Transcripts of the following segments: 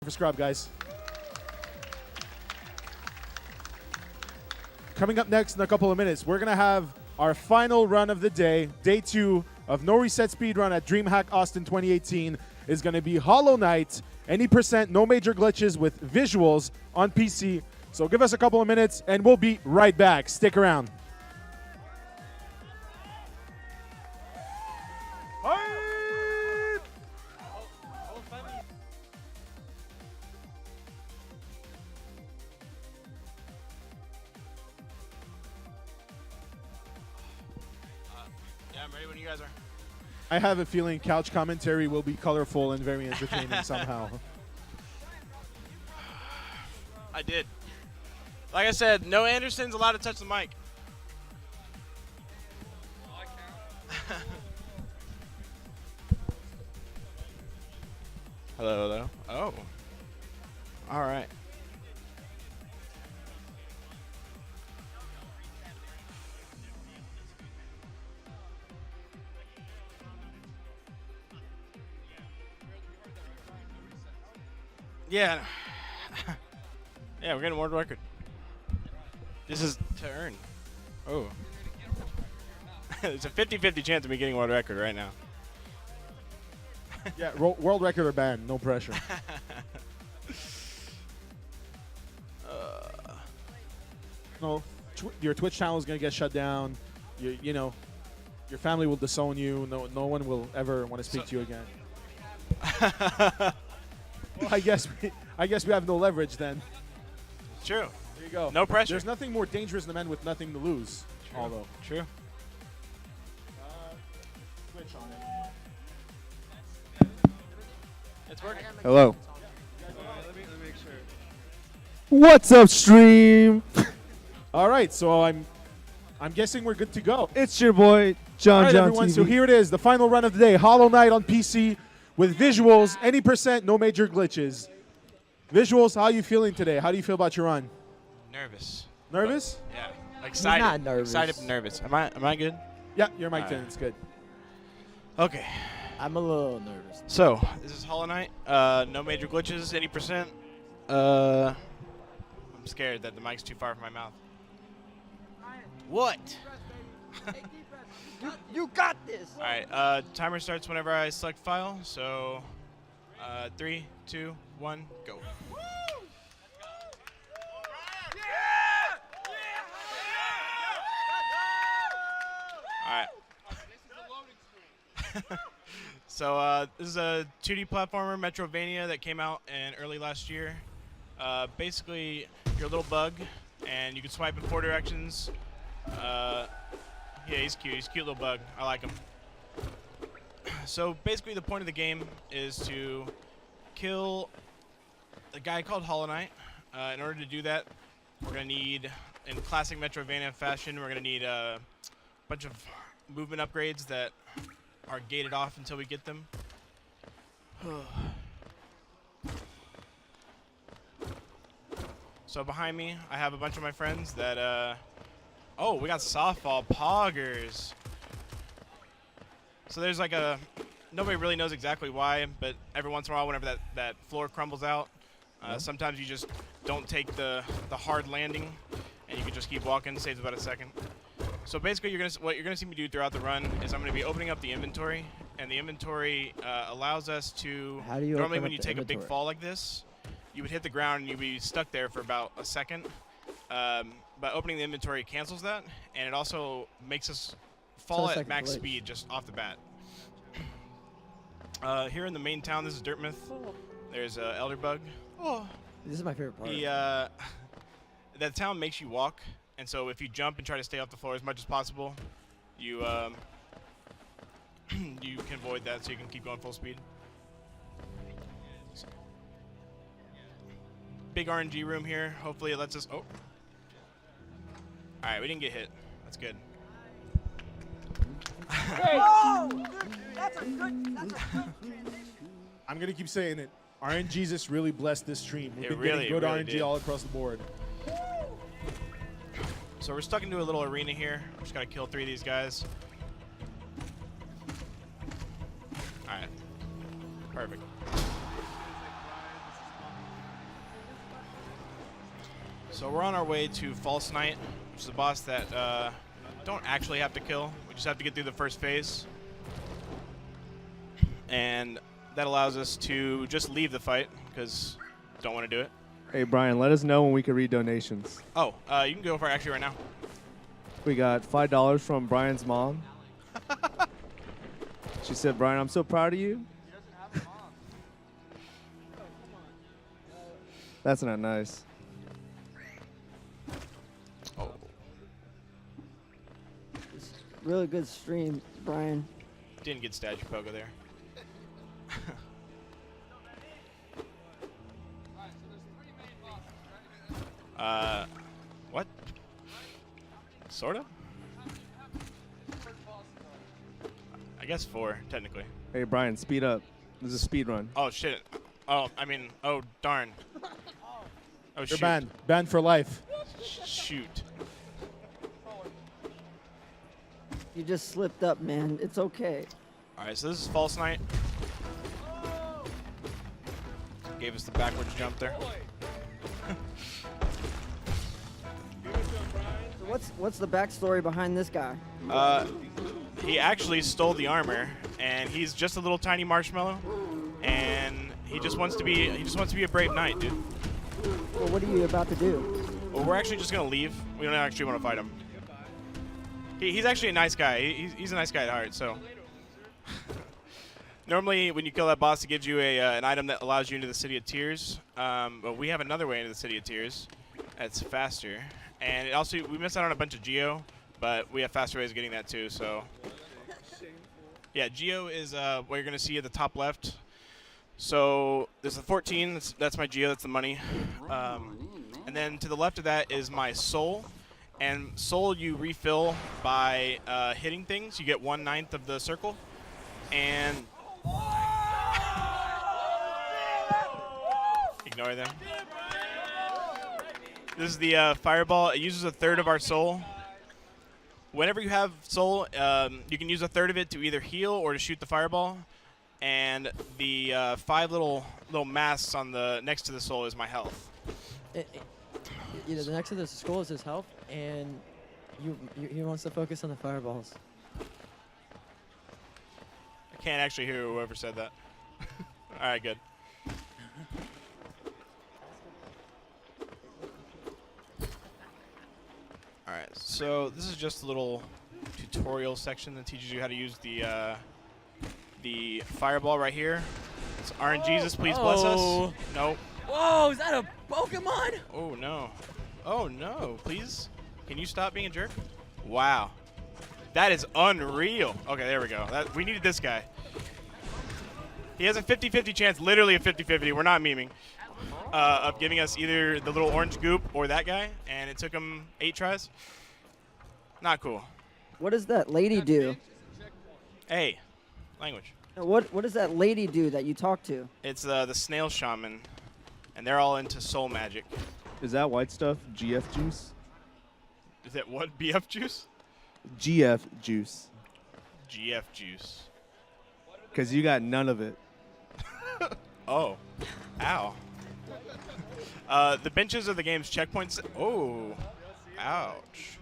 For Scrub, guys. Coming up next in a couple of minutes, we're going to have our final run of the day. Day 2 of NoReset Speedrun at Dreamhack Austin 2018 is going to be Hollow Knight. Any percent, no major glitches with Vysuals on PC. So give us a couple of minutes and we'll be right back. Stick around. Yeah, I'm ready when you guys are. I have a feeling couch commentary will be colorful and very entertaining somehow. I did. Like I said, no Anderson's allowed to touch the mic. Hello, hello. Oh. All right. Yeah. Yeah, we're getting a world record. This is to earn. Oh. It's a 50-50 chance of me getting a world record right now. Yeah, world record or ban, no pressure. No, your Twitch channel is gonna get shut down. You know, your family will disown you. No one will ever want to speak to you again. Well, I guess we have no leverage then. True. There you go. No pressure. There's nothing more dangerous than men with nothing to lose. True. Although. True. Twitch on it. It's working. Hello. Let me make sure. What's up, stream? All right, so I'm guessing we're good to go. It's your boy John All right, John everyone. TV. So here it is, the final run of the day. Hollow Knight on PC with Vysuals, any percent, no major glitches. Vysuals, how are you feeling today? How do you feel about your run? Nervous. Nervous? Yeah. Excited. not nervous. Excited but nervous. Am I good? Yeah, you're mic All in. right. It's good. Okay. I'm a little nervous. So, this is Hollow Knight. No major glitches, any percent. I'm scared that the mic's too far from my mouth. What? You got this. All right. Timer starts whenever I select file. So, 3, 2, 1, go. All right. So this is a 2D platformer, Metrovania, that came out in early last year. Basically, you're a little bug, and you can swipe in 4 directions. Yeah, he's cute. He's a cute little bug. I like him. So basically, the point of the game is to kill a guy called Hollow Knight. In order to do that, we're going to need, in classic Metrovania fashion, we're going to need a bunch of movement upgrades that are gated off until we get them. So behind me, I have a bunch of my friends that, oh, we got softball poggers. So there's like nobody really knows exactly why, but every once in a while, whenever that floor crumbles out, sometimes you just don't take the hard landing, and you can just keep walking. Saves about a second. So basically, what you're gonna see me do throughout the run is I'm gonna be opening up the inventory, and the inventory allows us to. How do you normally, open when up you the take a big inventory? fall like this, you would hit the ground and you'd be stuck there for about a second. But opening the inventory cancels that, and it also makes us fall at max speed just off the bat. Here in the main town, this is Dirtmouth. There's Elderbug. Oh. This is my favorite part. That town makes you walk, and so if you jump and try to stay off the floor as much as possible, you you can avoid that, so you can keep going full speed. Big RNG room here. Hopefully it lets us. Oh. All right, we didn't get hit. That's good. That's a good transition. I'm gonna keep saying it. RNGesus really blessed this stream. We've been really getting good RNG did. all across the board. So we're stuck into a little arena here. We're just gotta kill 3 of these guys. All right. Perfect. So we're on our way to False Knight, which is a boss that don't actually have to kill. We just have to get through the first phase. And that allows us to just leave the fight because don't want to do it. Hey, Brian, let us know when we can read donations. Oh, you can go for it actually right now. We got $5 from Brian's mom. She said, Brian, I'm so proud of you. That's not nice. Oh. Really good stream, Brian. Didn't get Statue Pogo there. What? Sorta? I guess 4, technically. Hey, Brian, speed up. This is a speed run. Oh, shit. Oh, I mean, oh, darn. Oh, You're shoot. banned. Banned for life. Shoot. You just slipped up, man. It's okay. All right, so this is False Knight. Gave us the backwards jump there. So what's the backstory behind this guy? He actually stole the armor, and he's just a little tiny marshmallow, and he just wants to be a brave knight, dude. Well, what are you about to do? Well, we're actually just gonna leave. We don't actually want to fight him. He's actually a nice guy. He's a nice guy at heart. So normally, when you kill that boss, it gives you an item that allows you into the City of Tears. But we have another way into the City of Tears. That's faster, and it also we missed out on a bunch of Geo, but we have faster ways of getting that too. So yeah, Geo is what you're gonna see at the top left. So there's the 14. That's my Geo. That's the money. And then to the left of that is my soul. And soul you refill by hitting things. You get 1/9 of the circle. And ignore them. This is the fireball. It uses 1/3 of our soul. Whenever you have soul, you can use 1/3 of it to either heal or to shoot the fireball. And the 5 little masks on the next to the soul is my health. You know, the next to the skull is his health, and he wants to focus on the fireballs. I can't actually hear whoever said that. All right, good. All right, so this is just a little tutorial section that teaches you how to use the fireball right here. It's RNGesus, please bless us. Nope. Whoa, is that a Pokemon? Oh, no. Oh, no. Please? Can you stop being a jerk? Wow. That is unreal. Okay, there we go. We needed this guy. He has a 50-50 chance, literally a 50-50. We're not memeing. Of giving us either the little orange goop or that guy, and it took him 8 tries. Not cool. What does that lady do? Hey, language. What does that lady do that you talk to? It's the snail shaman, and they're all into soul magic. Is that white stuff GF juice? Is that what? BF juice? GF juice. GF juice. Because you got none of it. Oh. Ow. The benches are the game's checkpoints. Oh. Ouch.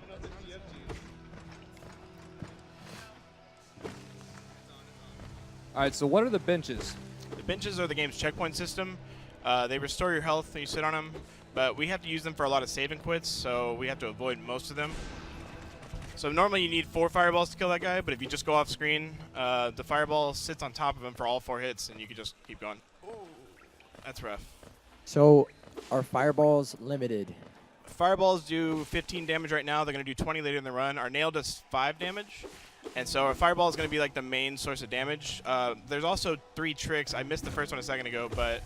All right, so what are the benches? The benches are the game's checkpoint system. They restore your health when you sit on them, but we have to use them for a lot of save and quits, so we have to avoid most of them. So normally you need 4 fireballs to kill that guy, but if you just go off screen, the fireball sits on top of him for all 4 hits, and you can just keep going. Ooh, that's rough. So, are fireballs limited? Fireballs do 15 damage right now. They're going to do 20 later in the run. Our nail does 5 damage. And so our fireball is going to be like the main source of damage. There's also 3 tricks. I missed the first one a second ago, but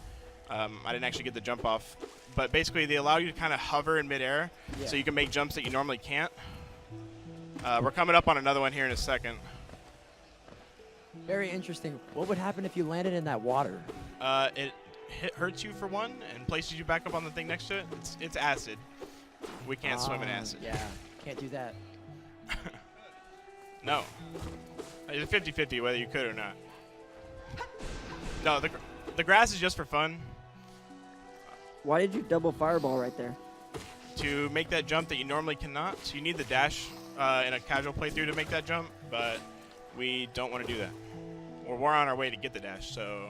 I didn't actually get the jump off. But basically, they allow you to kind of hover in midair, so you can make jumps that you normally can't. We're coming up on another one here in a second. Very interesting. What would happen if you landed in that water? It hurts you for one and places you back up on the thing next to it. It's acid. We can't swim in acid. Yeah, can't do that. No. It's a 50-50 whether you could or not. No, the grass is just for fun. Why did you double fireball right there? to make that jump that you normally cannot. So you need the dash in a casual playthrough to make that jump, but we don't want to do that. Or we're on our way to get the dash, so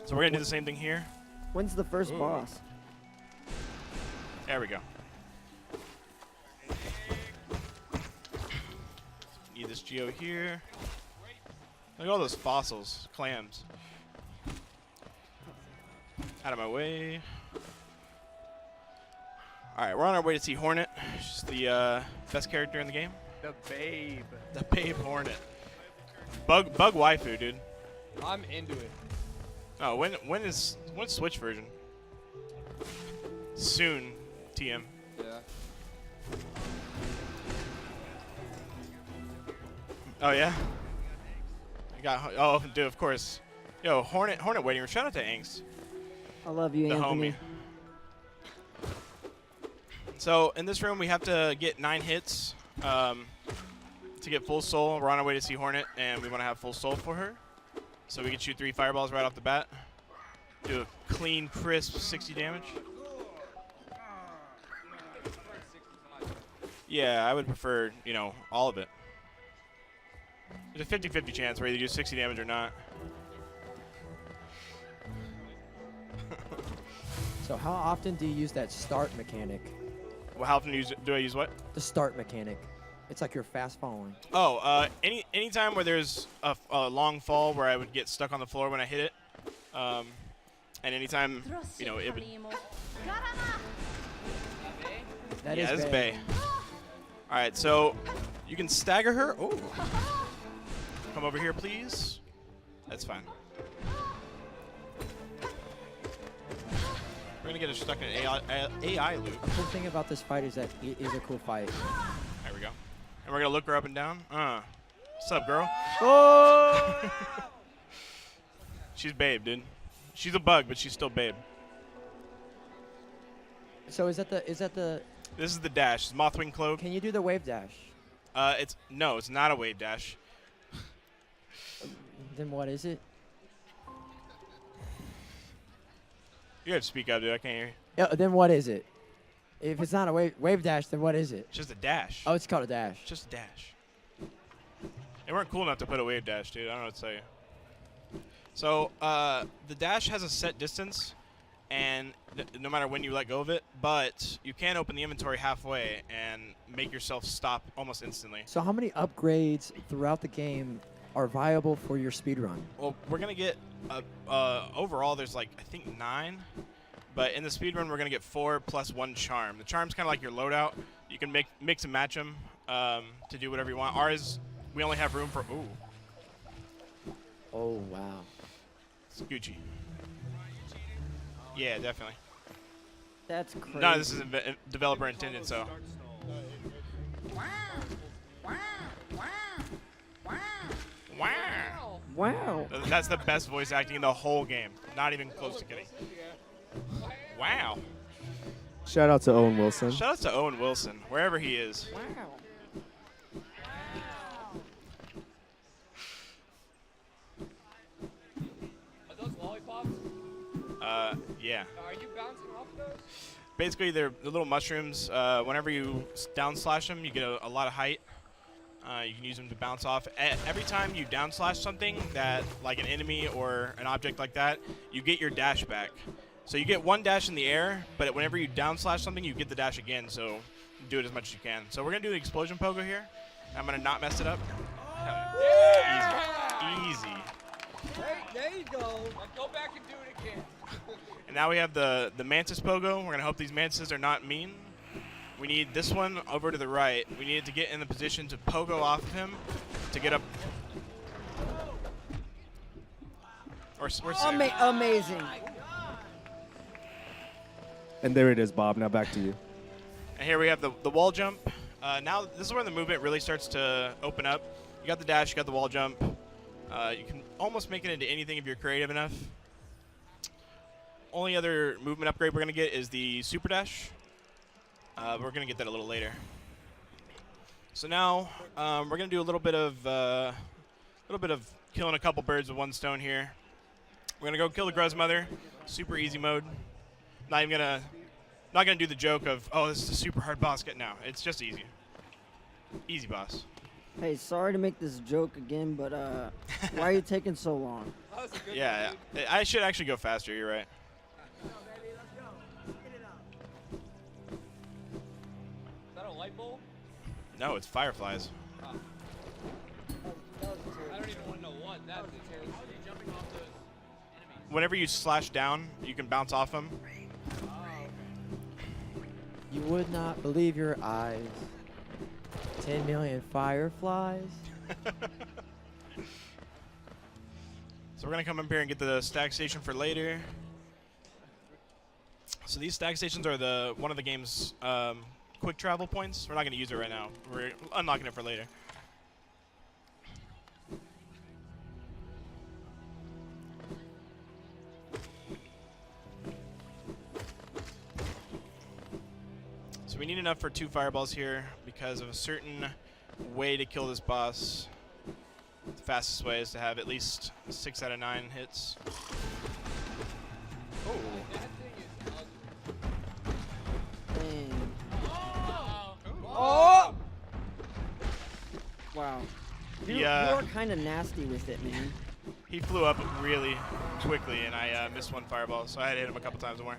we're going to do the same thing here. When's the first boss? There we go. Need this geo here. Look at all those fossils, clams. Out of my way. All right, we're on our way to see Hornet. She's the best character in the game. The babe. The babe Hornet. Bug waifu, dude. I'm into it. Oh, when's Switch version? Soon, TM. Yeah. Oh yeah. I got. Oh, dude, of course. Yo, Hornet waiting room. Shout out to Angst, I love you, the Anthony. homie. So in this room, we have to get 9 hits to get full soul. We're on our way to see Hornet, and we want to have full soul for her. So we can shoot 3 fireballs right off the bat. Do a clean, crisp 60 damage. Yeah, I would prefer, you know, all of it. There's a 50-50 chance where you do 60 damage or not. So how often do you use that start mechanic? Well, how often do I use what? The start mechanic. It's like you're fast falling. Oh, any time where there's a long fall where I would get stuck on the floor when I hit it, and anytime, you know, it would. That Yeah, is that's Bay. Bay. All right, so you can stagger her. Oh, come over here, please. That's fine. We're gonna get her stuck in an AI loop. The cool thing about this fight is that it is a cool fight. There we go. And we're gonna look her up and down. What's up, girl? Oh! She's babe, dude. She's a bug, but she's still babe. So is that the This is the dash. It's Mothwing Cloak. can you do the wave dash? It's not a wave dash. Then what is it? You have to speak up, dude. I can't hear you. Yeah, then what is it? If it's not a wave dash, then what is it? It's just a dash. Oh, it's called a dash. It's just a dash. They weren't cool enough to put a wave dash, dude. I don't know what to tell you. So the dash has a set distance, and no matter when you let go of it, but you can open the inventory halfway and make yourself stop almost instantly. So how many upgrades throughout the game are viable for your speedrun? Well, we're gonna get overall. There's like I think 9, but in the speedrun we're gonna get 4 plus 1 charm. The charm's kind of like your loadout. You can mix and match them to do whatever you want. Ours, we only have room for Oh wow. it's Gucci. Yeah, definitely. That's crazy. No, this is developer intended, so. Wow. Wow. That's the best voice acting in the whole game. Not even close to kidding. Wow. Shout out to Owen Wilson. Shout out to Owen Wilson, wherever he is. Wow. Are those lollipops? Yeah. Are you bouncing off those? Basically, they're the little mushrooms. Whenever you down slash them, you get a lot of height. You can use them to bounce off. Every time you down slash something that, like an enemy or an object like that, you get your dash back. So you get 1 dash in the air, but whenever you down slash something, you get the dash again. So do it as much as you can. So we're gonna do the explosion pogo here. I'm gonna not mess it up. Yeah! Easy. There you go. Now go back and do it again. And now we have the mantis pogo. We're gonna hope these mantises are not mean. We need this one over to the right. We need to get in the position to pogo off of him to get up. We're safe. Amazing. And there it is, Bob. Now back to you. And here we have the wall jump. Now this is where the movement really starts to open up. You got the dash, you got the wall jump. You can almost make it into anything if you're creative enough. Only other movement upgrade we're gonna get is the super dash. We're gonna get that a little later. So now we're gonna do a little bit of killing a couple birds with one stone here. We're gonna go kill the Gruz Mother, super easy mode. Not even gonna not going to do the joke of, oh, this is a super hard boss. No, it's just easy. Easy boss. Hey, sorry to make this joke again, but why are you taking so long? Yeah, I should actually go faster. You're right. Is that a light bulb? No, it's fireflies. I don't even want to know what that is. How are you jumping off those enemies? Whenever you slash down, you can bounce off them. You would not believe your eyes. 10 million fireflies. So we're going to come up here and get the stack station for later. So these stack stations are one of the game's quick travel points. We're not going to use it right now. We're unlocking it for later. So we need enough for 2 fireballs here because of a certain way to kill this boss. The fastest way is to have at least 6 out of 9 hits. Oh. Dang. Oh! Wow. You Yeah. are kind of nasty with it, man. He flew up really quickly, and I missed 1 fireball, so I had to hit him a couple times more.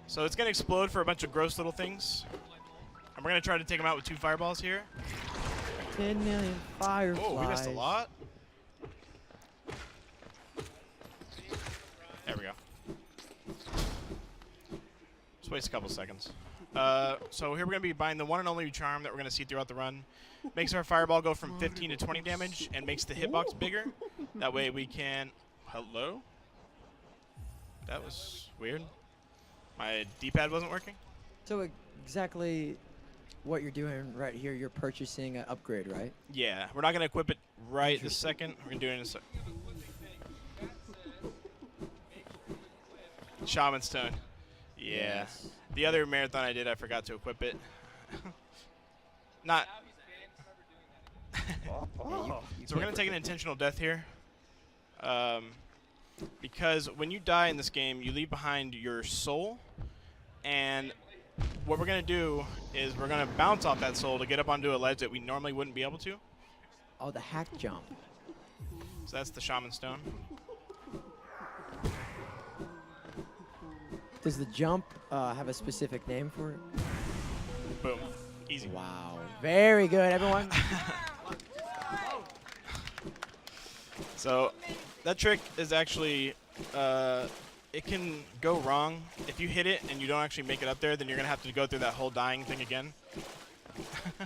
So it's going to explode for a bunch of gross little things. And we're going to try to take him out with 2 fireballs here. 10 million fireflies. Oh, we missed a lot. There we go. Just waste a couple seconds. So here we're going to be buying the one and only charm that we're going to see throughout the run. Makes our fireball go from 15 to 20 damage and makes the hitbox bigger. That way we can... Hello? That was weird. My D-pad wasn't working. So exactly what you're doing right here, you're purchasing an upgrade, right? Yeah, we're not going to equip it right this second. We're going to do it in a second. Shaman Stone. Yeah. Yes. The other marathon I did, I forgot to equip it. Not. You So we're going to take an intentional death here. Because when you die in this game, you leave behind your soul. And what we're going to do is we're going to bounce off that soul to get up onto a ledge that we normally wouldn't be able to. Oh, the hack jump. So that's the Shaman Stone. Does the jump have a specific name for it? Boom. Easy. Wow. Very good, everyone. So that trick is actually, it can go wrong. If you hit it and you don't actually make it up there, then you're going to have to go through that whole dying thing again.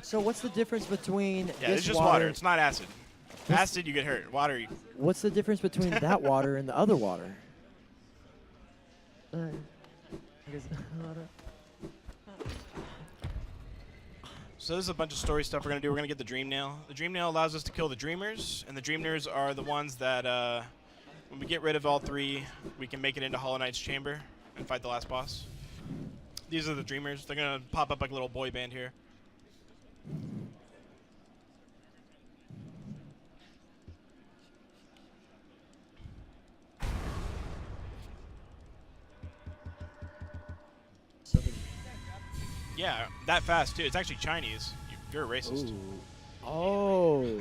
So what's the difference between Yeah, this it's just water. It's not acid. Acid, you get hurt. Water, you... What's the difference between that water and the other water? I guess So this is a bunch of story stuff we're going to do. We're going to get the Dream Nail. The Dream Nail allows us to kill the Dreamers, and the Dreamers are the ones that, when we get rid of all 3, we can make it into Hollow Knight's chamber and fight the last boss. These are the Dreamers. They're going to pop up like a little boy band here. Yeah, that fast, too. It's actually Chinese. You're a racist. Ooh. Oh.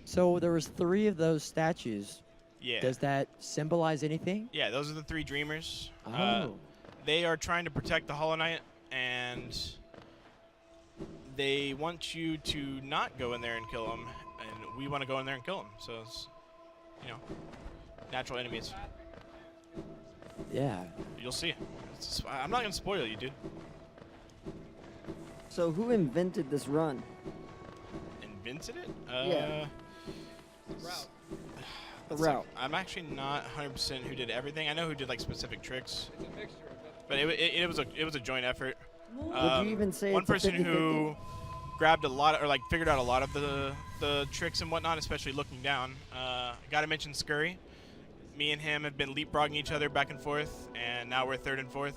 So there was 3 of those statues. Yeah. Does that symbolize anything? Yeah, those are the 3 Dreamers. Oh. They are trying to protect the Hollow Knight, and they want you to not go in there and kill him, and we want to go in there and kill him. So it's, you know, natural enemies. Yeah. You'll see. I'm not going to spoil you, dude. So who invented this run? Invented it? Yeah. Route. The route. I'm actually not 100% who did everything. I know who did like specific tricks. It's a mixture of it. But it was a joint effort. Would you even say one it's a person 50-50? who grabbed a lot, or like figured out a lot of the tricks and whatnot, especially looking down. Got to mention Scurry. Me and him have been leapfrogging each other back and forth, and now we're 3rd and 4th.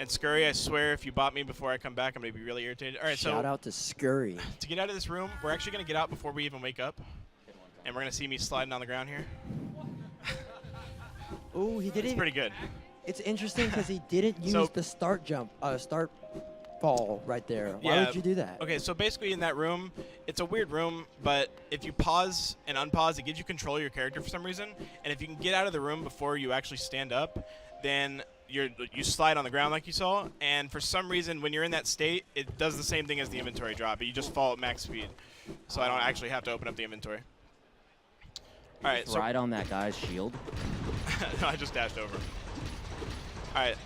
And Scurry, I swear, if you bought me before I come back, I'm gonna be really irritated. All right, Shout so out to Scurry. to get out of this room, we're actually gonna get out before we even wake up, and we're gonna see me sliding on the ground here. Oh, he did It's it. pretty good. It's interesting because he didn't use So- the start fall right there. Why Yeah. would you do that? Okay, so basically in that room, it's a weird room, but if you pause and unpause, it gives you control of your character for some reason. And if you can get out of the room before you actually stand up, then you slide on the ground like you saw. And for some reason, when you're in that state, it does the same thing as the inventory drop. You just fall at max speed. So I don't actually have to open up the inventory. All right, so Ride on that guy's shield. no, I just dashed over. All right.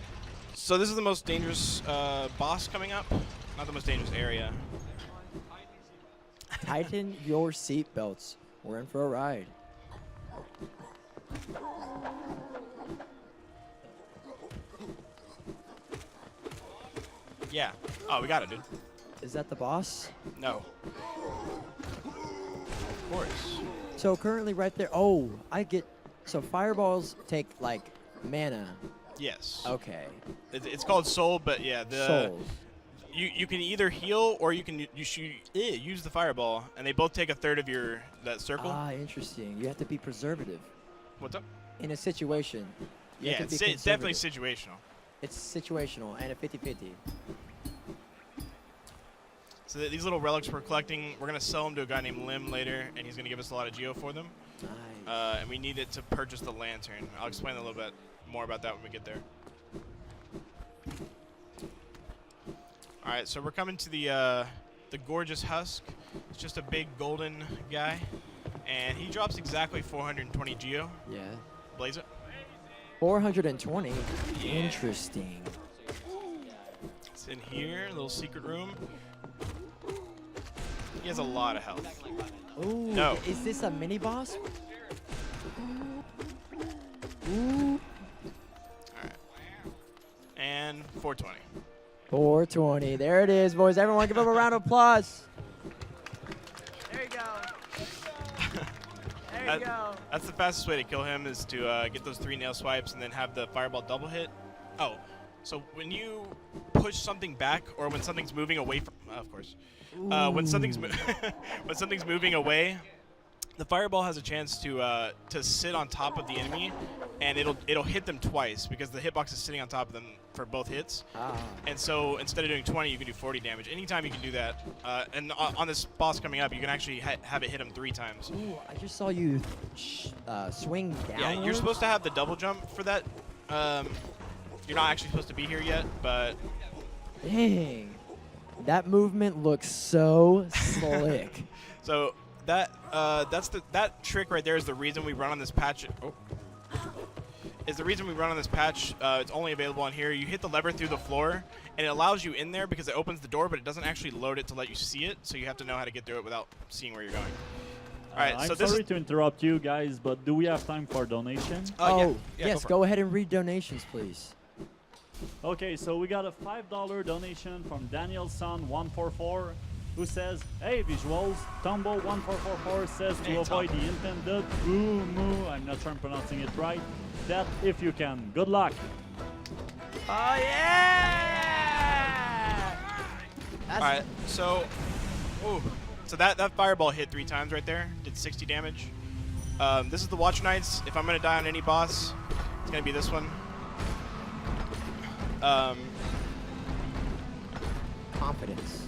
So this is the most dangerous boss coming up. Not the most dangerous area. Tighten your seatbelts. We're in for a ride. Yeah. Oh, we got it, dude. Is that the boss? No. Of course. So currently right there. Oh, I get. So fireballs take like mana. Yes. Okay. It's called soul, but yeah, Souls. you can either heal or you can use the fireball, and they both take a third of that circle. Ah, interesting. You have to be preservative What's up? in a situation. You Yeah, have to it's be definitely conservative. situational. It's situational and a 50-50. So these little relics we're collecting, we're gonna sell them to a guy named Lim later, and he's gonna give us a lot of geo for them. Nice. And we need it to purchase the lantern. I'll explain a little bit more about that when we get there. All right, so we're coming to the gorgeous husk. It's just a big golden guy, and he drops exactly 420 geo. Yeah. Blaze it. 420. Yeah. Interesting. It's in here, a little secret room. He has a lot of health. Ooh. No. Is this a mini boss? Ooh. And 420. 420. There it is, boys. Everyone give him a round of applause. There you go. There you go. That's the fastest way to kill him is to get those 3 nail swipes and then have the fireball double hit. Oh, so when you push something back or when something's moving away from, of course, when something's when something's moving away, the fireball has a chance to sit on top of the enemy, and it'll hit them twice because the hitbox is sitting on top of them for both hits. Ah. And so instead of doing 20, you can do 40 damage. Anytime you can do that. And on this boss coming up, you can actually have it hit him 3 times. Ooh, I just saw you swing down. Yeah, you're supposed to have the double jump for that. You're not actually supposed to be here yet, but Dang. That movement looks so slick. so that trick right there is the reason we run on this patch. Oh. Is the reason we run on this patch. It's only available on here. You hit the lever through the floor, and it allows you in there because it opens the door, but it doesn't actually load it to let you see it. So you have to know how to get through it without seeing where you're going. All right. I'm So this sorry is. to interrupt you guys, but do we have time for donation? Oh, yeah, yes. for Go ahead and read donations, please. Okay, so we got a $5 donation from Danielson144 who says, "Hey Vysuals, Tombo1444 says to Hey, avoid Tom. the intended moo, I'm not sure I'm pronouncing it right, that if you can. Good luck." Oh, yeah! All right. So, so that fireball hit 3 times right there. Did 60 damage. This is the Watch Knights. If I'm gonna die on any boss, it's gonna be this one. Confidence.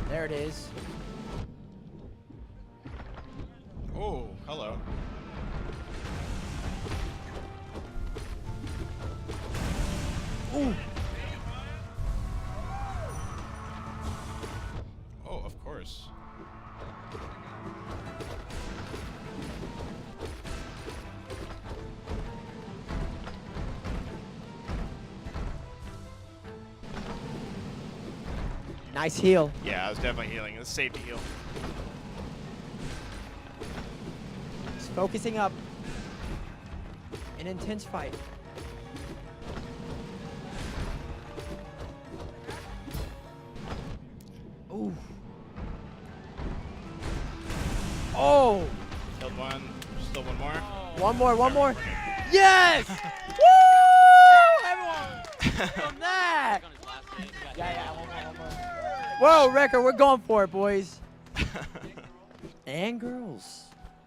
There it is. Oh, hello. Ooh. Oh, of course. Nice heal. Yeah, I was definitely healing. It's safe to heal. Just focusing up. An intense fight. Ooh. Oh! Killed one. Still one more. One more, one more. Yes! Woo! Everyone! From that! Whoa, record, we're going for it, boys. And girls.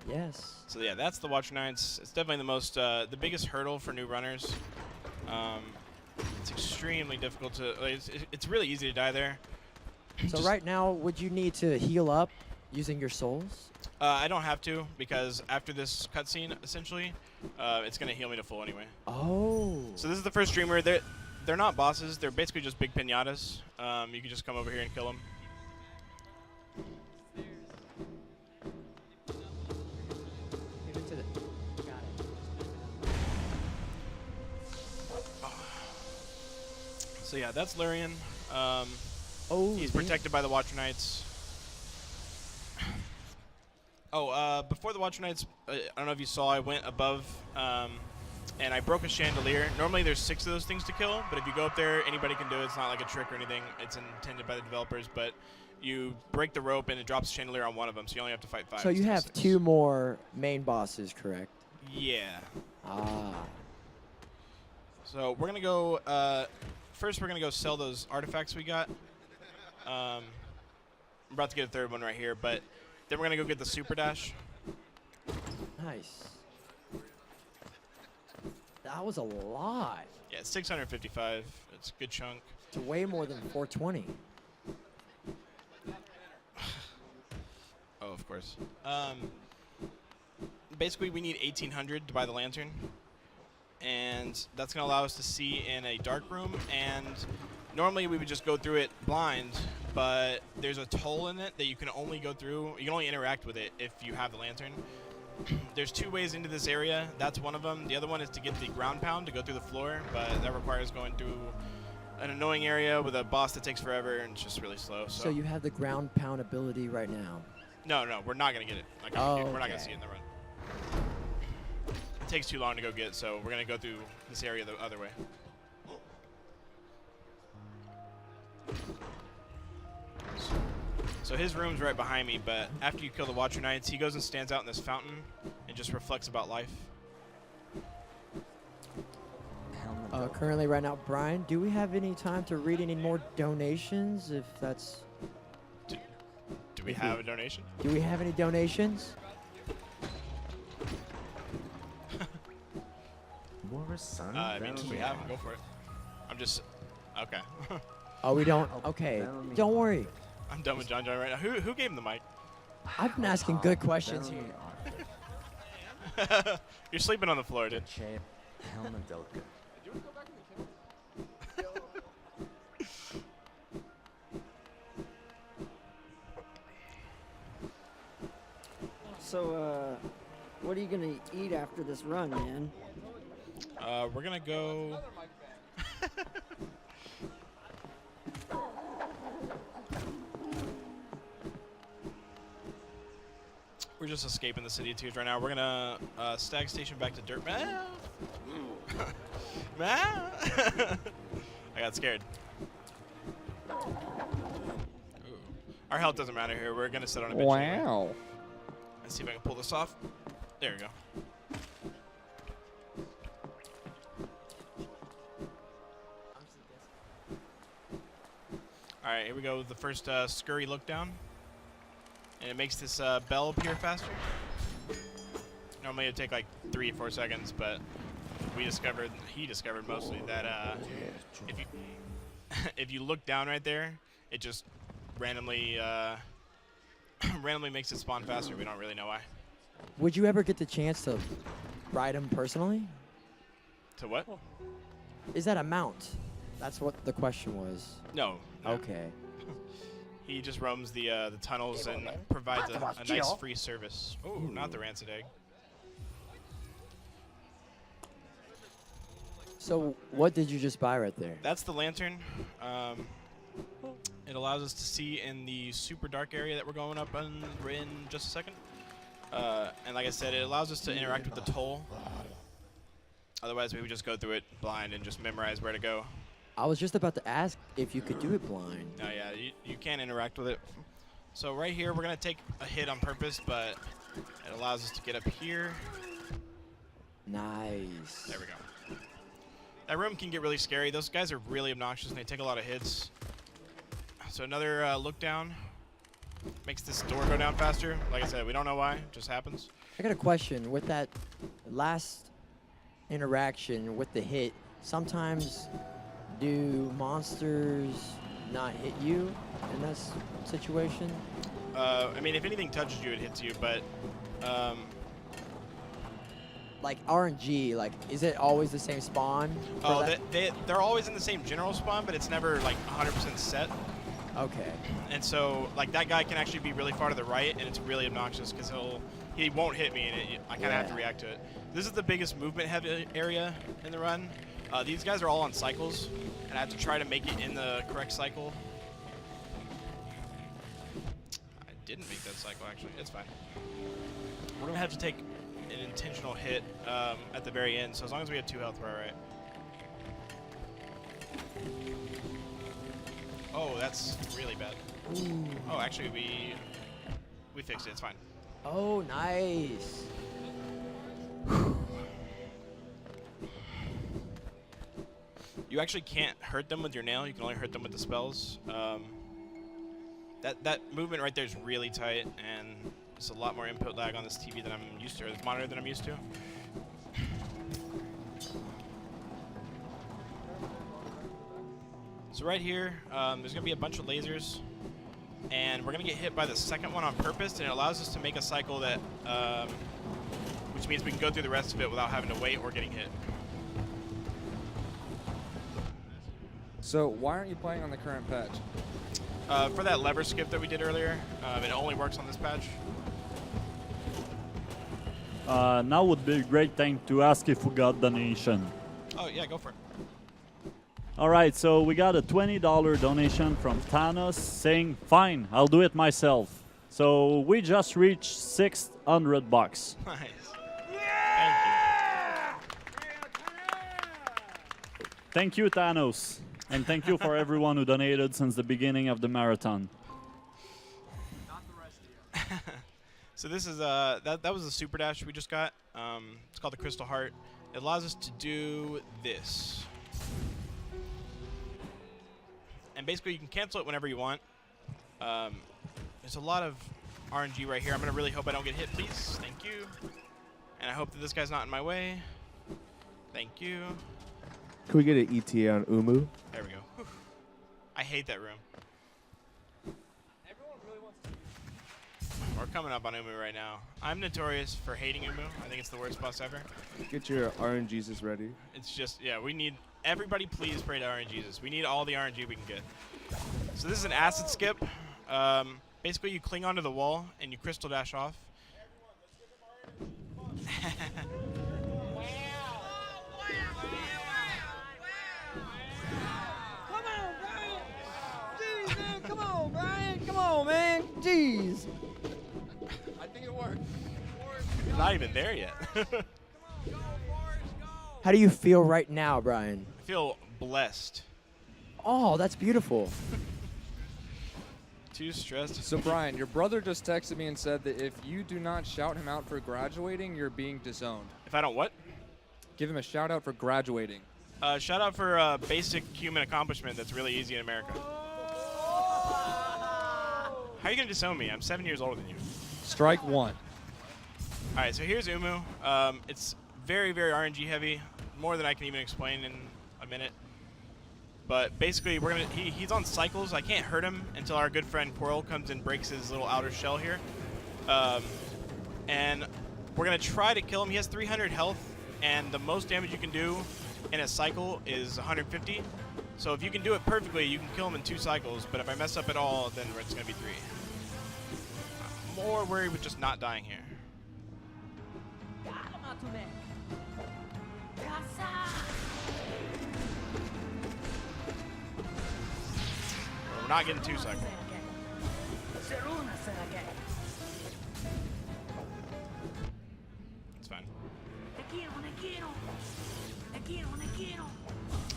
Yes. So yeah, that's the Watcher Knights. It's definitely the most, the biggest hurdle for new runners. It's extremely difficult to. It's really easy to die there. So right now, would you need to heal up using your souls? I don't have to because after this cutscene, essentially, it's gonna heal me to full anyway. Oh. So this is the first streamer. They're not bosses. They're basically just big pinatas. You can just come over here and kill them. So yeah, that's Lurian. He's protected by the Watcher Knights. Before the Watcher Knights, I don't know if you saw, I went above and I broke a chandelier. Normally there's 6 of those things to kill, but if you go up there, anybody can do it. It's not like a trick or anything. It's intended by the developers, but you break the rope and it drops a chandelier on one of them, so you only have to fight 5. So you have 6. 2 more main bosses, correct? Yeah. Ah. So we're gonna go. First, we're gonna go sell those artifacts we got. I'm about to get a 3rd one right here, but then we're gonna go get the super dash. Nice. That was a lot. Yeah, it's 655. It's a good chunk. It's way more than 420. Oh, of course. Basically, we need 1,800 to buy the lantern, and that's going to allow us to see in a dark room. And normally, we would just go through it blind, but there's a toll in it that you can only go through. You can only interact with it if you have the lantern. There's 2 ways into this area. That's one of them. The other one is to get the ground pound to go through the floor, but that requires going through an annoying area with a boss that takes forever and it's just really slow. So you have the ground pound ability right now. No, we're not going to get it. Like, we're not going to see it in the run. It takes too long to go get, so we're going to go through this area the other way. So his room's right behind me, but after you kill the Watcher Knights, he goes and stands out in this fountain and just reflects about life. Currently, right now, Brian, do we have any time to read any more donations? If that's... Do we have a donation? Do we have any donations? I mean, if we have them, go for it. I'm just... Okay. Oh, we don't? Okay. Don't worry. I'm done with John right now. Who gave him the mic? I've been asking good questions here. You're sleeping on the floor, dude. So, what are you gonna eat after this run, man? We're gonna go... We're just escaping the city of tears right now. We're gonna stag station back to Dirt. I got scared. Ooh. Our health doesn't matter here. We're gonna sit on a bench. Wow. Let's see if I can pull this off. There we go. All right, here we go. The first scurry look down. And it makes this bell appear faster. Normally it'd take like 3 or 4 seconds, but he discovered mostly that if you look down right there, it just randomly makes it spawn faster. We don't really know why. Would you ever get the chance to ride him personally? To what? Is that a mount? That's what the question was. No. Okay. He just roams the tunnels and provides a nice free service. Oh, not the rancid egg. So what did you just buy right there? That's the lantern. It allows us to see in the super dark area that we're going up in just a second. And like I said, it allows us to interact with the toll. Otherwise, we would just go through it blind and just memorize where to go. I was just about to ask if you could do it blind. No, yeah, you can interact with it. So right here, we're going to take a hit on purpose, but it allows us to get up here. Nice. There we go. That room can get really scary. Those guys are really obnoxious, and they take a lot of hits. So another look down makes this door go down faster. Like I said, we don't know why. It just happens. I got a question. With that last interaction with the hit, sometimes do monsters not hit you in that situation? I mean, if anything touches you, it hits you, but Like RNG, like is it always the same spawn? for oh, that? they're always in the same general spawn, but it's never like 100% set. Okay. And so, like, that guy can actually be really far to the right, and it's really obnoxious because he won't hit me, and I kind of have to react to it. This is the biggest movement heavy area in the run. These guys are all on cycles, and I have to try to make it in the correct cycle. I didn't make that cycle, actually. It's fine. We're going to have to take an intentional hit at the very end, so as long as we have 2 health, we're all right. Oh, that's really bad. Ooh. Oh, actually, we fixed it. It's fine. Oh, nice. You actually can't hurt them with your nail. You can only hurt them with the spells. That movement right there is really tight, and there's a lot more input lag on this TV than I'm used to, or this monitor than I'm used to. So right here, there's going to be a bunch of lasers, and we're going to get hit by the second one on purpose, and it allows us to make a cycle that, which means we can go through the rest of it without having to wait or getting hit. So why aren't you playing on the current patch? For that lever skip that we did earlier, it only works on this patch. Now would be a great time to ask if we got donation. Oh, yeah, go for it. All right, so we got a $20 donation from Thanos saying, fine, I'll do it myself. So we just reached $600. Nice. Thank Thank you, Thanos. And thank you for everyone who donated since the beginning of the marathon. So this is that was the super dash we just got. It's called the Crystal Heart. It allows us to do this. And basically, you can cancel it whenever you want. There's a lot of RNG right here. I'm going to really hope I don't get hit, please. Thank you. And I hope that this guy's not in my way. Thank you. Can we get an ETA on Umu? There we go. Whew. I hate that room. We're coming up on Umu right now. I'm notorious for hating Umu. I think it's the worst boss ever. Get your RNGs ready. It's just, yeah, we need... Everybody please pray to RNGesus. We need all the RNG we can get. So this is an acid skip. Basically, you cling onto the wall and you crystal dash off. Come on, Brian. Jeez, man. Come on, Brian. Come on, man. Jeez. I think it worked. Not even there yet. How do you feel right now, Brian? I feel blessed. Oh, that's beautiful. Too stressed. So Brian, your brother just texted me and said that if you do not shout him out for graduating, you're being disowned. If I don't what? Give him a shout out for graduating. Shout out for a basic human accomplishment that's really easy in America. How are you going to disown me? I'm 7 years older than you. Strike one. All right, so here's Umu. It's very, very RNG heavy, more than I can even explain in a minute. But basically, he's on cycles. I can't hurt him until our good friend Coral comes and breaks his little outer shell here. And we're going to try to kill him. He has 300 health, and the most damage you can do in a cycle is 150. So if you can do it perfectly, you can kill him in 2 cycles. But if I mess up at all, then it's going to be 3. I'm more worried with just not dying here. We're not getting 2 cycles. It's fine.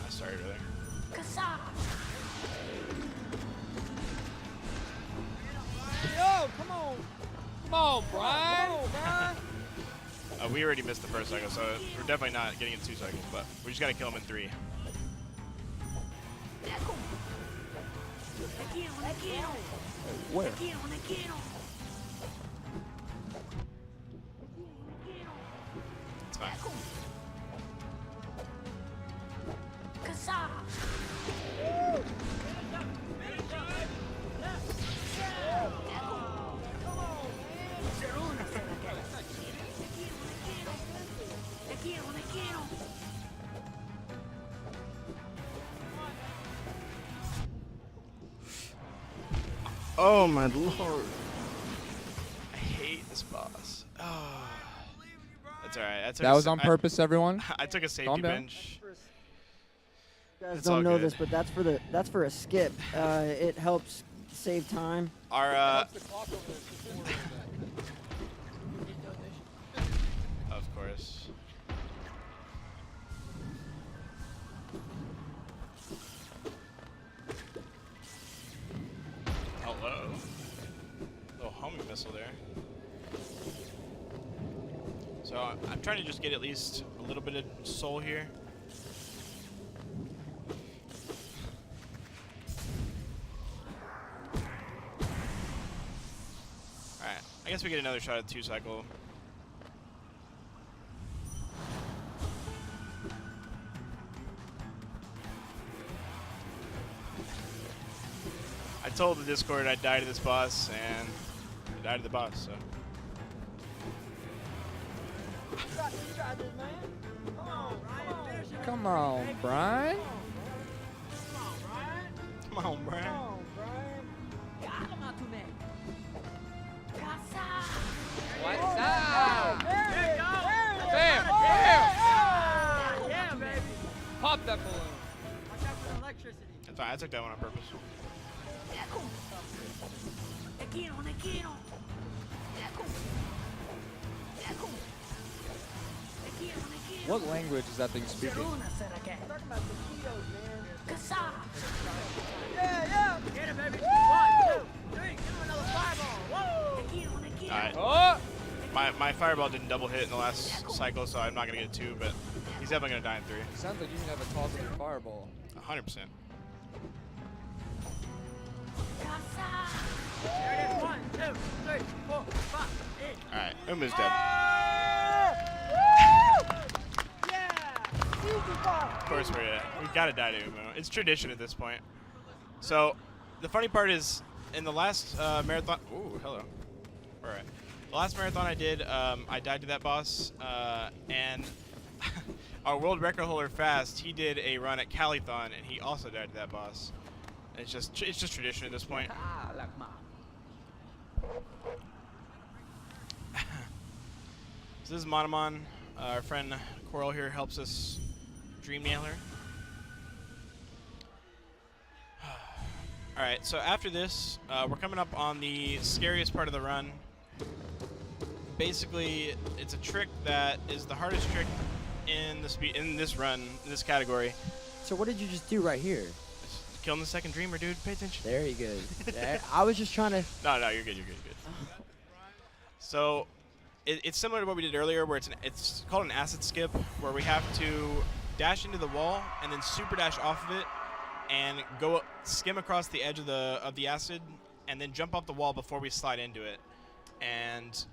I started earlier. Yo, come on. Come on, Brian. Come on, Brian. We already missed the first cycle, so we're definitely not getting in 2 cycles, but we just got to kill him in 3. Where? It's fine. Oh my lord. I hate this boss. Oh. That's alright. That was on purpose, everyone. I took a safety Calm down. bench. You guys It's all don't know good. this, but that's for a skip. It helps save time. Our of course. Hello. Little homing missile there. So I'm trying to just get at least a little bit of soul here. Alright, I guess we get another shot at 2 cycle. I told the Discord I'd die to this boss, and I died to the boss, so. Come on, Brian. Come on, Brian. What's up? Bam! Bam! Yeah, baby. Pop that balloon. Watch out for the electricity. That's fine, I took that one on purpose. What language is that thing speaking? Talking about the Cheetos, man. Yeah, yeah. Get it, baby. 1, 2, 3. Give him another fireball. Whoa. Alright. Oh! My fireball didn't double hit in the last cycle, so I'm not going to get 2, but he's definitely going to die in 3. Sounds like you can have a positive fireball. 100%. There it is. 1, 2, 3, 4, 5, 8. Alright, Umu's dead. Yeah. Easy ball. Of course we gotta die to Umu. It's tradition at this point. So, the funny part is, in the last marathon... Ooh, hello. Alright. The last marathon I did, I died to that boss, and our world record holder Fast, he did a run at Calithon, and he also died to that boss. It's just tradition at this point. So this is Monomon. Our friend Coral here helps us dream nailer. Alright, so after this, we're coming up on the scariest part of the run. Basically, it's a trick that is the hardest trick in this run, in this category. So what did you just do right here? Just killing the second dreamer, dude. Pay attention. There you go. I was just trying to... No, you're good, you're good. So, it's similar to what we did earlier, where it's called an acid skip, where we have to dash into the wall and then super dash off of it, and go skim across the edge of the acid, and then jump off the wall before we slide into it. And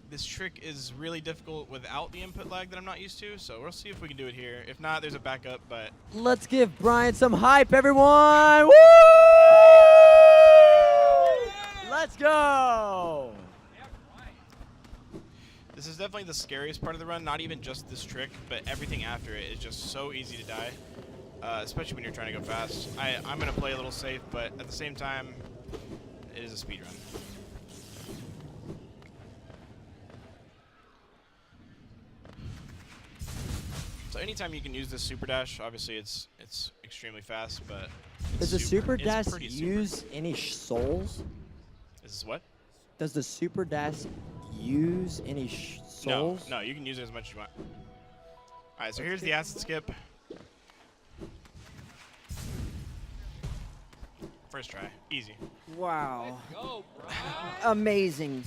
this trick is really difficult without the input lag that I'm not used to, so we'll see if we can do it here. If not, there's a backup, but Let's give Brian some hype, everyone! Woo! Let's go! this is definitely the scariest part of the run. Not even just this trick, but everything after it is just so easy to die, especially when you're trying to go fast. I'm going to play a little safe, but at the same time, it is a speed run. So anytime you can use this super dash, obviously it's extremely fast, but Does the super it's dash pretty super. use any souls? This is what? Does the super dash use any souls? No, you can use it as much as you want. All right, so here's the acid skip. First try, easy. Wow. Go, Amazing.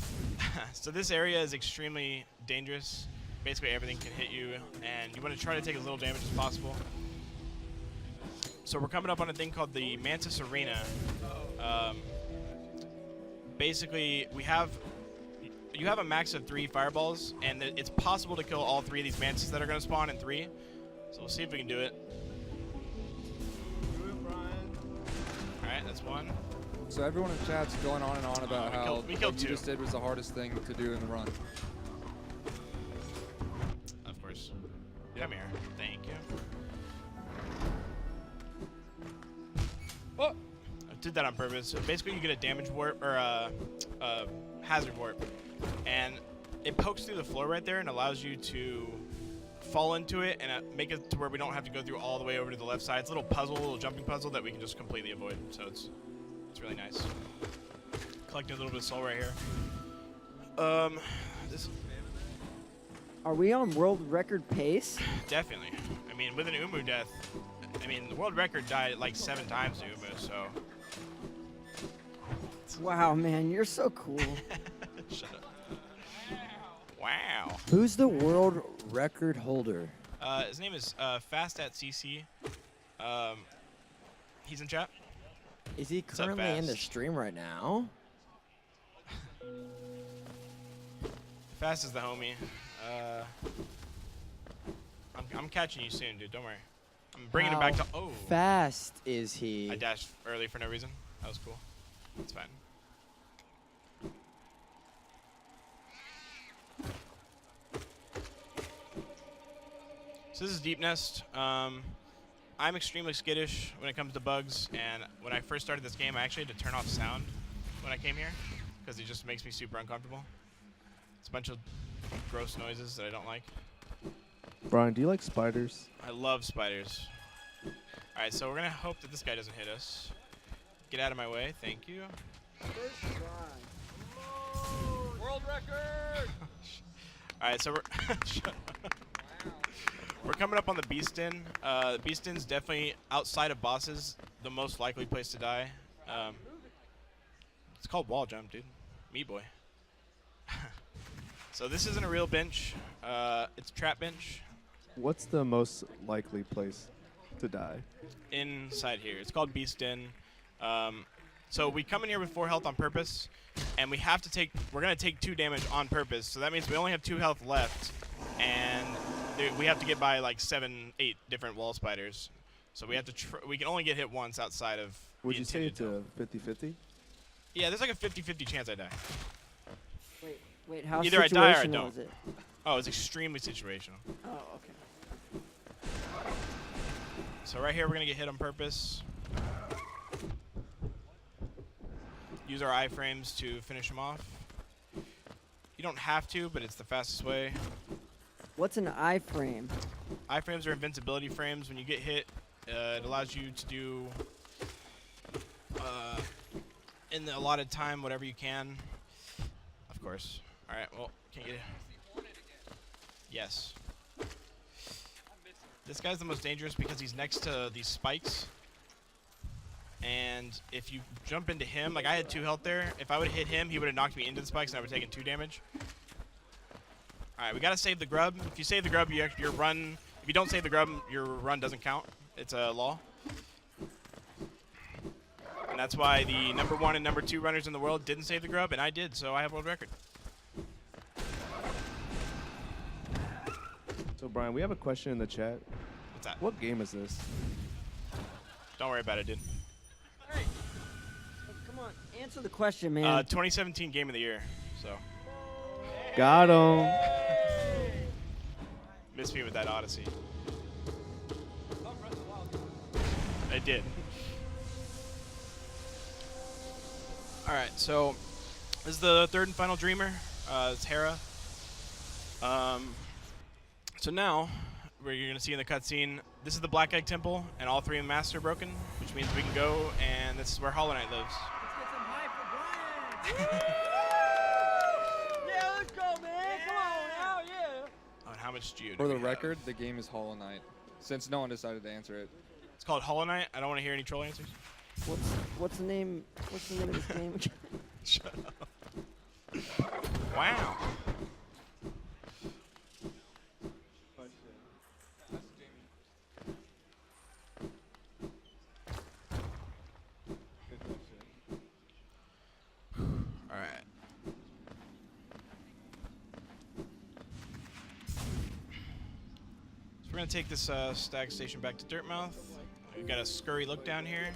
So this area is extremely dangerous. Basically everything can hit you, and you want to try to take as little damage as possible. So we're coming up on a thing called the Mantis Arena. Basically, you have a max of 3 fireballs, and it's possible to kill all 3 of these mantises that are going to spawn in 3. So we'll see if we can do it. All right, that's 1. So everyone in chat's going on and on about how we killed what you 2. just did was the hardest thing to do in the run. Of course. Come here. Thank you. Oh! I did that on purpose. So basically, you get a damage warp or a hazard warp, and it pokes through the floor right there and allows you to fall into it and make it to where we don't have to go through all the way over to the left side. It's a little puzzle, a little jumping puzzle that we can just completely avoid. So it's really nice. Collecting a little bit of soul right here. This Are we on world record pace? definitely. I mean, with an Umu death, I mean, the world record died like 7 times to Umu, so. Wow, man, you're so cool. Shut up. Wow. Who's the world record holder? His name is Fast at CC. He's in chat. Is he What's up, currently in the Fast? stream right now? Fast is the homie. I'm catching you soon, dude. Don't worry. I'm bringing him back to. Oh. Fast is he? I dashed early for no reason. That was cool. It's fine. So this is Deep Nest. I'm extremely skittish when it comes to bugs, and when I first started this game, I actually had to turn off sound when I came here because it just makes me super uncomfortable. It's a bunch of gross noises that I don't like. Brian, do you like spiders? I love spiders. All right, so we're gonna hope that this guy doesn't hit us. Get out of my way, thank you. World record! All right, so we're coming up on the Beast Inn. Beast Inn's definitely, outside of bosses, the most likely place to die. It's called wall jump, dude. Me boy. So this isn't a real bench. It's a trap bench. What's the most likely place to die? Inside here. It's called Beast Inn. So we come in here with 4 health on purpose, and we're gonna take 2 damage on purpose. So that means we only have 2 health left, and we have to get by like 7, 8 different wall spiders. So we have to. We can only get hit once outside of. Would you say it's a 50-50? Yeah, there's like a 50-50 chance I die. Wait, how Either I die or I situational don't. is it? Oh, it's extremely situational. Oh, okay. So right here, we're gonna get hit on purpose. Use our iframes to finish them off. You don't have to, but it's the fastest way. What's an iframe? Iframes are invincibility frames. When you get hit, it allows you to do in the allotted time whatever you can. Of course. All right. Well, can't get it. Yes. This guy's the most dangerous because he's next to these spikes. And if you jump into him, like I had 2 health there. If I would have hit him, he would have knocked me into the spikes and I would have taken 2 damage. All right, we gotta save the grub. If you save the grub, your run. If you don't save the grub, your run doesn't count. It's a law. And that's why the number 1 and number 2 runners in the world didn't save the grub, and I did, so I have world record. So Brian, we have a question in the chat. What's that? What game is this? Don't worry about it, dude. Hey, come on, answer the question, man. 2017 Game of the Year. So. Got him. Missed me with that Odyssey. I did. All right, so this is the 3rd and final Dreamer. It's Hera. So now, where you're gonna see in the cutscene, this is the Black Egg Temple, and all 3 of the masks are broken, which means we can go, and this is where Hollow Knight lives. Let's get some hype for Brian. Yeah, let's go, man. Come on now, yeah. Oh, and how much do you? For the record, the game is Hollow Knight, since no one decided to answer it. It's called Hollow Knight. I don't want to hear any troll answers. What's the name? What's the name of this game? Shut up. Wow. gonna take this stag station back to Dirtmouth. We've got a scurry look down here.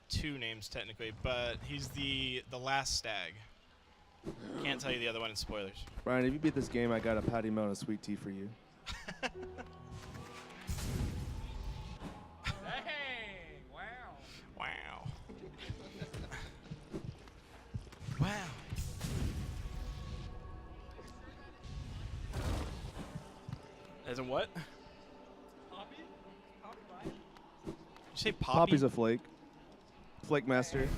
Two names technically, but he's the last stag. Can't tell you the other one in spoilers. Brian, if you beat this game, I got a patty melt and sweet tea for you. Dang! Wow. Wow. Wow. As in what? Poppy? Poppy, Brian? Did you say Poppy? Poppy's a flake. Flake master.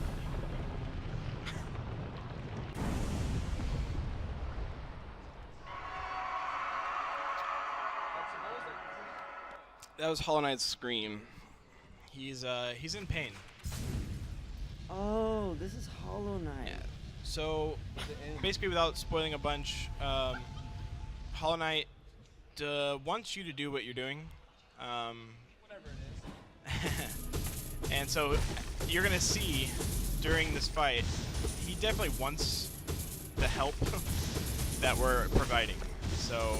That was Hollow Knight's scream. He's in pain. Oh, this is Hollow Knight. Yeah. So basically, without spoiling a bunch, Hollow Knight wants you to do what you're doing. Whatever it is. And so you're gonna see during this fight, he definitely wants the help that we're providing. So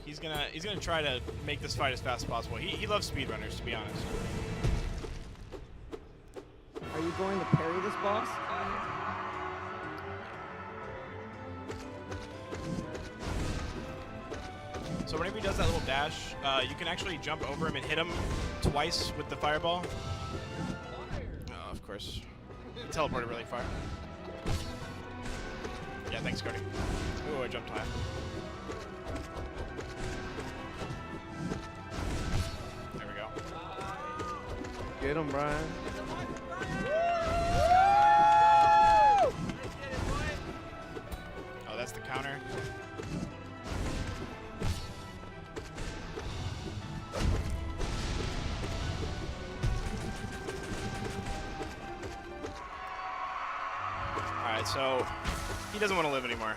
he's gonna try to make this fight as fast as possible. He loves speedrunners, to be honest. Are you going to parry this boss? So whenever he does that little dash, you can actually jump over him and hit him twice with the fireball. Oh, of course. He teleported really far. Yeah, thanks, Cody. Ooh, I jumped high. There we go. Get him, Brian. Oh, that's the counter. Alright, so he doesn't want to live anymore.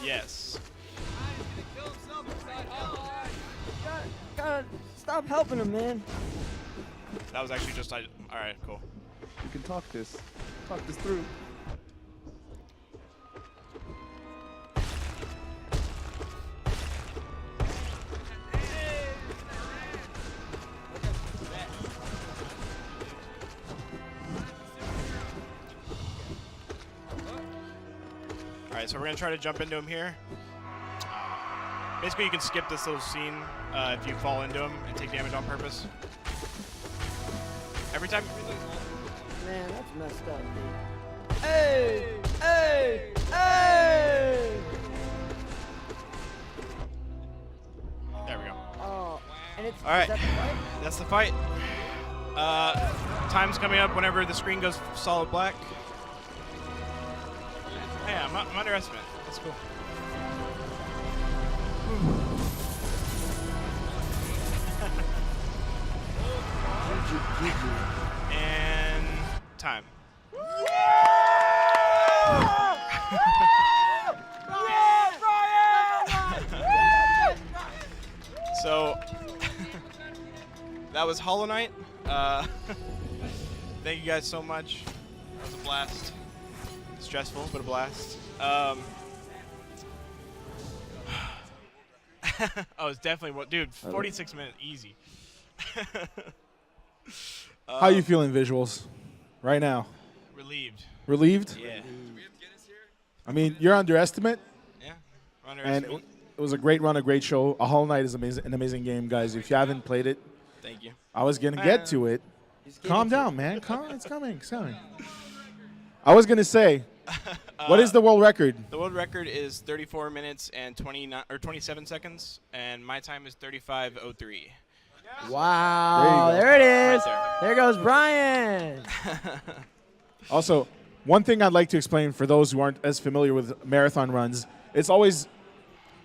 Yes. God, stop helping him, man. That was actually just alright, cool. We can talk this through. Alright, so we're going to try to jump into him here. Basically, you can skip this little scene if you fall into him and take damage on purpose. Every time... Man, that's messed up, dude. Hey! Hey! Hey! There we go. Oh, and it's Alright, is that the fight? that's the fight. Time's coming up whenever the screen goes solid black. Hey, I'm underestimate. That's cool. And time. So that was Hollow Knight. Thank you guys so much. That was a blast. Stressful, but a blast. Oh, it's definitely dude. 46 minutes, easy. How you feeling, Visuals, right now? Relieved. Relieved? Yeah. I mean, you're underestimate, Yeah. and Underestimate. it was a great run, a great show. A Hollow Knight is amazing, an amazing game, guys. If you haven't played it, Thank you. I was gonna get to it. Just Calm getting down, man. Calm. It's coming. It's coming. I was gonna say, what is the world record? The world record is 34 minutes and 27 seconds, and my time is 35:03. Wow, There you go. there it is. Right There goes Brian. Also, one thing I'd like to explain for those who aren't as familiar with marathon runs, it's always,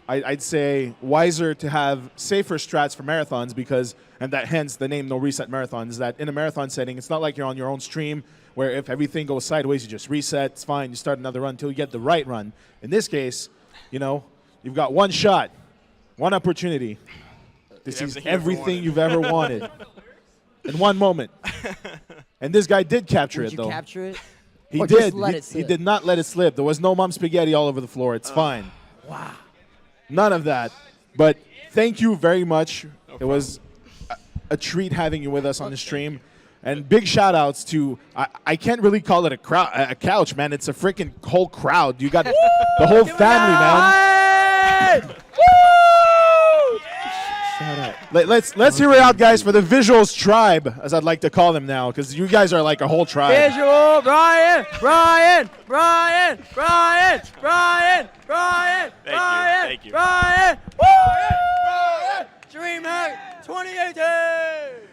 I'd say, wiser to have safer strats for marathons because, and that hence the name NoReset Marathon, is that in a marathon setting, it's not like you're on your own stream where if everything goes sideways, you just reset, it's fine, you start another run until you get the right run. In this case, you know, you've got one shot, one opportunity. This Did is everything everything you you've ever wanted in one moment. And this guy did capture Did it, you though. capture it? He Or just did. let He, it he slip? did not let it slip. There was no mom spaghetti all over the floor. It's fine. Wow. None of that. But thank you very much. It was a treat having you with us on the stream. And big shout outs to, I can't really call it a couch, man. It's a freaking whole crowd. You got the whole family, man. Let's hear it out, guys, for the Vysuals tribe, as I'd like to call them now, because you guys are like a whole tribe. Visual, Brian, Brian, Brian, Brian, Brian, Brian, Thank you. Brian, Woo! Dreamhack 2018.